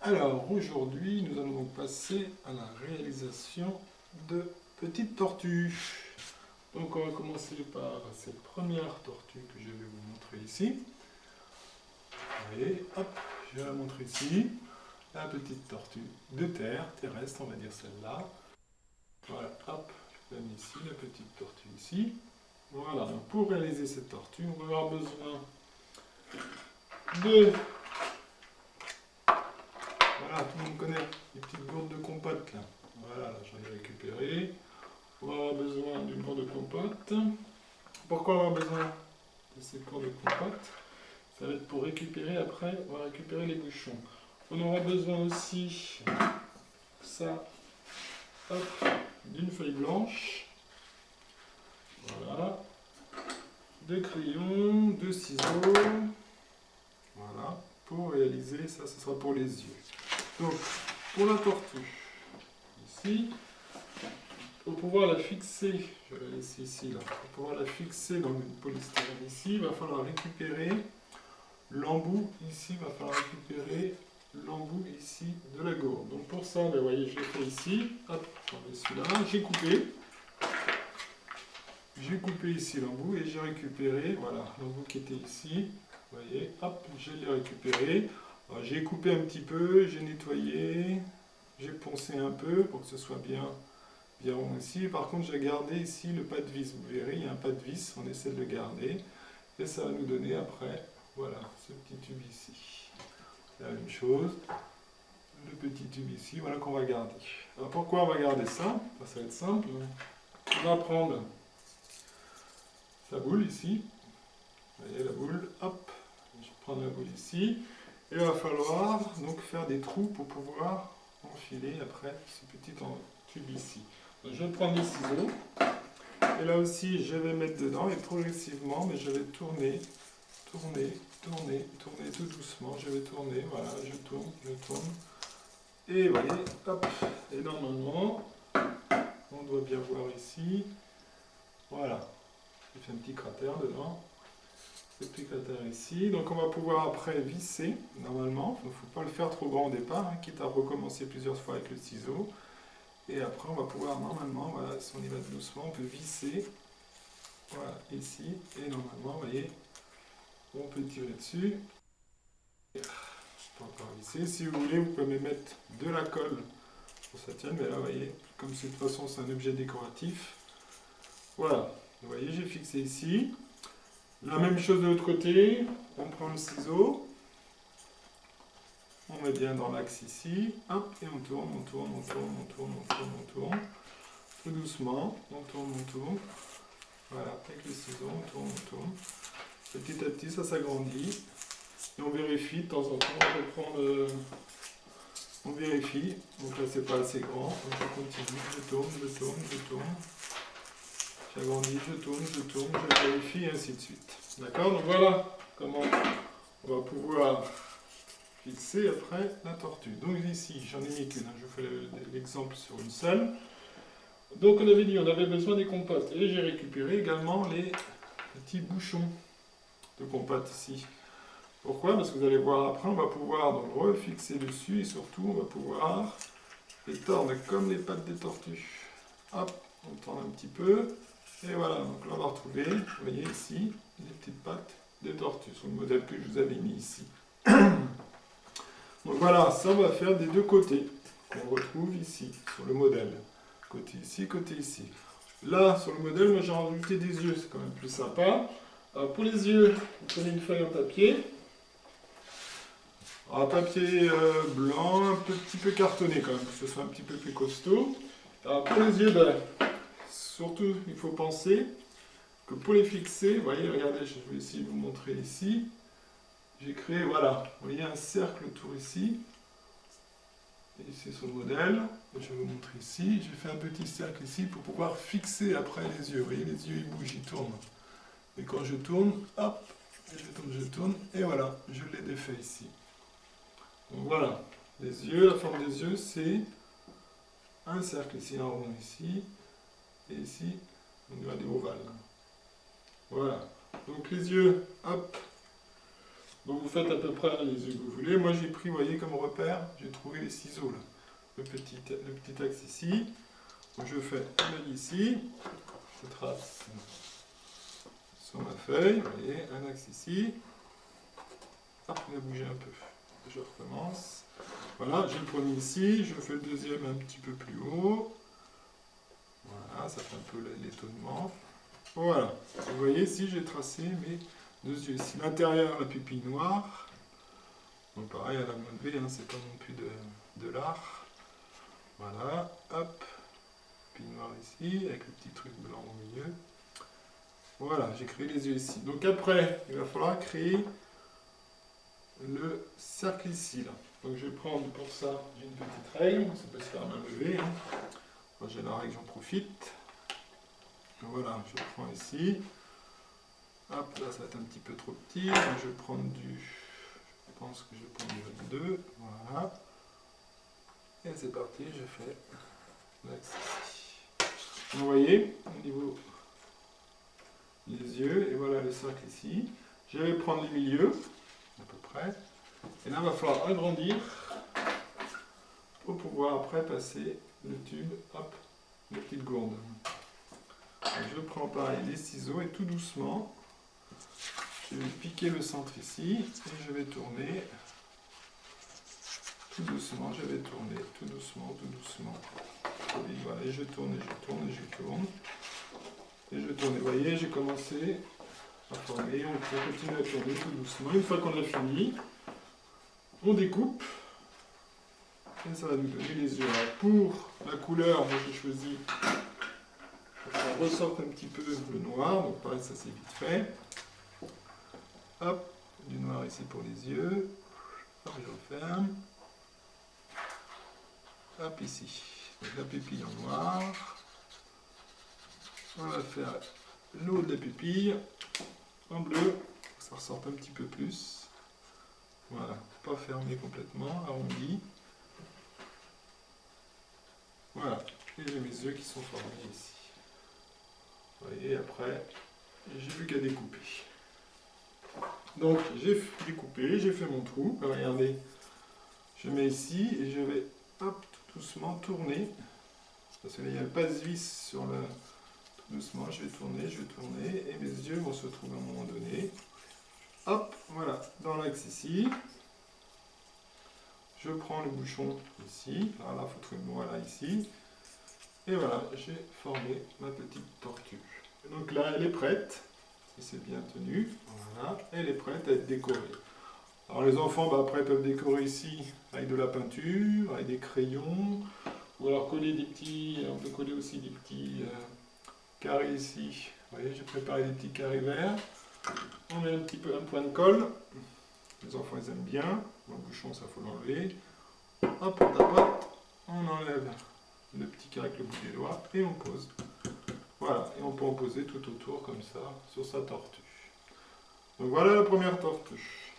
Alors aujourd'hui, nous allons donc passer à la réalisation de petites tortues. Donc on va commencer par cette première tortue que je vais vous montrer ici. Vous voyez, hop, je vais la montrer ici. La petite tortue de terre, terrestre, on va dire celle-là. Voilà, hop, je la mets ici, la petite tortue ici. Voilà, donc pour réaliser cette tortue, on va avoir besoin de... Voilà, tout le monde connaît les petites gourdes de compote là. Voilà, j'en ai récupéré. On va avoir besoin d'une gourde de compote. Pourquoi on va avoir besoin de cette gourde de compote? Ça va être pour récupérer après, on va récupérer les bouchons. On aura besoin aussi, ça, hop, d'une feuille blanche. Voilà. De crayons, de ciseaux. Voilà. Pour réaliser ça, ce sera pour les yeux. Donc, pour la tortue, ici, pour pouvoir la fixer, je vais la laisser ici, là, pour pouvoir la fixer dans le polystyrène ici, il va falloir récupérer l'embout ici, il va falloir récupérer l'embout ici de la gourde. Donc pour ça, vous voyez, je l'ai fait ici, hop, j'enlève celui-là, j'ai coupé ici l'embout et j'ai récupéré, voilà, l'embout qui était ici, vous voyez, hop, je l'ai récupéré. J'ai coupé un petit peu, j'ai nettoyé, j'ai poncé un peu pour que ce soit bien rond ici. Par contre, j'ai gardé ici le pas de vis. Vous verrez, il y a un pas de vis, on essaie de le garder. Et ça va nous donner après, voilà, ce petit tube ici. La même chose, le petit tube ici, voilà qu'on va garder. Alors pourquoi on va garder ça? Ça va être simple. On va prendre sa boule ici. Vous voyez la boule, hop, je vais prendre la boule ici. Et il va falloir donc faire des trous pour pouvoir enfiler après ce petit tube ici. Donc, je vais prendre les ciseaux. Et là aussi, je vais mettre dedans et progressivement, mais je vais tourner tout doucement. Je vais tourner, voilà, je tourne. Et vous voyez, hop, et normalement, on doit bien voir ici. Voilà, j'ai fait un petit cratère dedans. Ce petit cratère ici. Donc on va pouvoir après visser, normalement. Il ne faut pas le faire trop grand au départ, hein, quitte à recommencer plusieurs fois avec le ciseau. Et après, on va pouvoir, normalement, voilà, si on y va doucement, on peut visser. Voilà, ici. Et normalement, vous voyez, on peut tirer dessus. Pas encore visser. Si vous voulez, vous pouvez même mettre de la colle pour que ça tienne. Mais là, vous voyez, comme de toute façon, c'est un objet décoratif. Voilà. Vous voyez, j'ai fixé ici. La même chose de l'autre côté. On prend le ciseau. On met bien dans l'axe ici. Hop, et on tourne. Tout doucement. On tourne. Voilà, avec le ciseau, on tourne. Petit à petit, ça s'agrandit. Et on vérifie de temps en temps, on vérifie. Donc là, c'est pas assez grand. Donc je continue, je tourne. J'agrandis, je tourne, je vérifie, et ainsi de suite. D'accord? Donc voilà comment on va pouvoir fixer après la tortue. Donc ici, j'en ai mis qu'une. Je vous fais l'exemple sur une seule. Donc on avait dit, on avait besoin des compotes. Et j'ai récupéré également les petits bouchons de compote ici. Pourquoi? Parce que vous allez voir après, on va pouvoir donc refixer dessus et surtout on va pouvoir les tordre comme les pattes des tortues. Hop, on tord un petit peu. Et voilà, donc là on va retrouver, vous voyez ici, les petites pattes des tortues, sur le modèle que je vous avais mis ici. Donc voilà, ça on va faire des deux côtés, qu'on retrouve ici, sur le modèle. Côté ici. Là, sur le modèle, moi j'ai rajouté des yeux, c'est quand même plus sympa. Alors pour les yeux, vous prenez une feuille en papier. Alors, papier blanc, un petit peu cartonné quand même, pour que ce soit un petit peu plus costaud. Alors pour les yeux, ben, surtout il faut penser que pour les fixer, vous voyez, regardez, je vais essayer de vous montrer ici. J'ai créé, voilà, vous voyez un cercle autour ici. Et ici sur le modèle, je vais vous montrer ici. J'ai fait un petit cercle ici pour pouvoir fixer après les yeux. Vous voyez, les yeux ils bougent, ils tournent. Et quand je tourne, hop, je tourne, et voilà, je l'ai défait ici. Donc voilà, les yeux, la forme des yeux, c'est un cercle ici, un rond ici, et ici, on a des ovales. Voilà, donc les yeux, hop, Donc vous faites à peu près les yeux que vous voulez. Moi j'ai pris, vous voyez, comme repère, j'ai trouvé les ciseaux là. Le petit axe ici. Donc je fais un œil ici. Je trace sur ma feuille. Vous voyez, un axe ici. Hop, il a bougé un peu. Je recommence. Voilà, j'ai le premier ici. Je fais le deuxième un petit peu plus haut. Voilà, ça fait un peu l'étonnement. Voilà. Vous voyez ici, j'ai tracé mes deux yeux ici. L'intérieur, la pupille noire. Donc pareil, à la main levée, hein, c'est pas non plus de l'art. Voilà, hop. Pupille noire ici, avec le petit truc blanc au milieu. Voilà, j'ai créé les yeux ici. Donc après, il va falloir créer le cercle ici. Là. Donc je vais prendre pour ça, j'ai une petite règle, ça peut se faire à main levée. Hein. Moi j'ai la règle, j'en profite. Voilà, je prends ici. Hop, là ça va être un petit peu trop petit. Donc, je vais prendre je pense que je vais prendre du 2. Voilà. Et c'est parti, je fais l'axe ici. Vous voyez, au niveau des yeux, et voilà le cercle ici. Je vais prendre les milieux, à peu près. Et là, il va falloir agrandir pour pouvoir après passer le tube, hop, les petites gourdes. Donc, je prends pareil les ciseaux et tout doucement, je vais piquer le centre ici et je vais tourner. Tout doucement, je vais tourner, tout doucement, tout doucement. Et voilà, et je tourne, et je tourne, et je tourne. Et je tourne. Vous voyez, j'ai commencé à former, on continue à tourner tout doucement. Une fois qu'on a fini, on découpe. Et ça va nous donner les yeux. Alors pour la couleur, moi j'ai choisi pour que ça ressorte un petit peu le noir. Donc pareil, ça c'est vite fait. Hop, du noir ici pour les yeux. Hop, je referme. Hop, ici. Donc la pupille en noir. On va faire l'eau de la pupille en bleu. Pour que ça ressorte un petit peu plus. Voilà, pas fermé complètement, arrondi. Voilà, et j'ai mes yeux qui sont formés ici. Vous voyez, après, j'ai plus qu'à découper. Donc, j'ai découpé, j'ai fait mon trou. Alors, regardez, je mets ici et je vais, hop, tout doucement tourner. Parce que là, il n'y a pas de vis sur le... Tout doucement, je vais tourner, et mes yeux vont se trouver à un moment donné. Hop, voilà, dans l'axe ici. Je prends le bouchon ici, alors là, il faut trouver le voilà ici. Et voilà, j'ai formé ma petite tortue. Donc là, elle est prête, si c'est bien tenu. Voilà, elle est prête à être décorée. Alors les enfants, bah, après, peuvent décorer ici avec de la peinture, avec des crayons, ou alors coller des petits, on peut coller aussi des petits carrés ici. Vous voyez, j'ai préparé des petits carrés verts. On met un petit peu un point de colle. Les enfants, ils aiment bien. Le bouchon, ça faut l'enlever. Hop, on tapote, on enlève le petit carré avec le bout des doigts et on pose. Voilà, et on peut en poser tout autour comme ça sur sa tortue. Donc voilà la première tortue.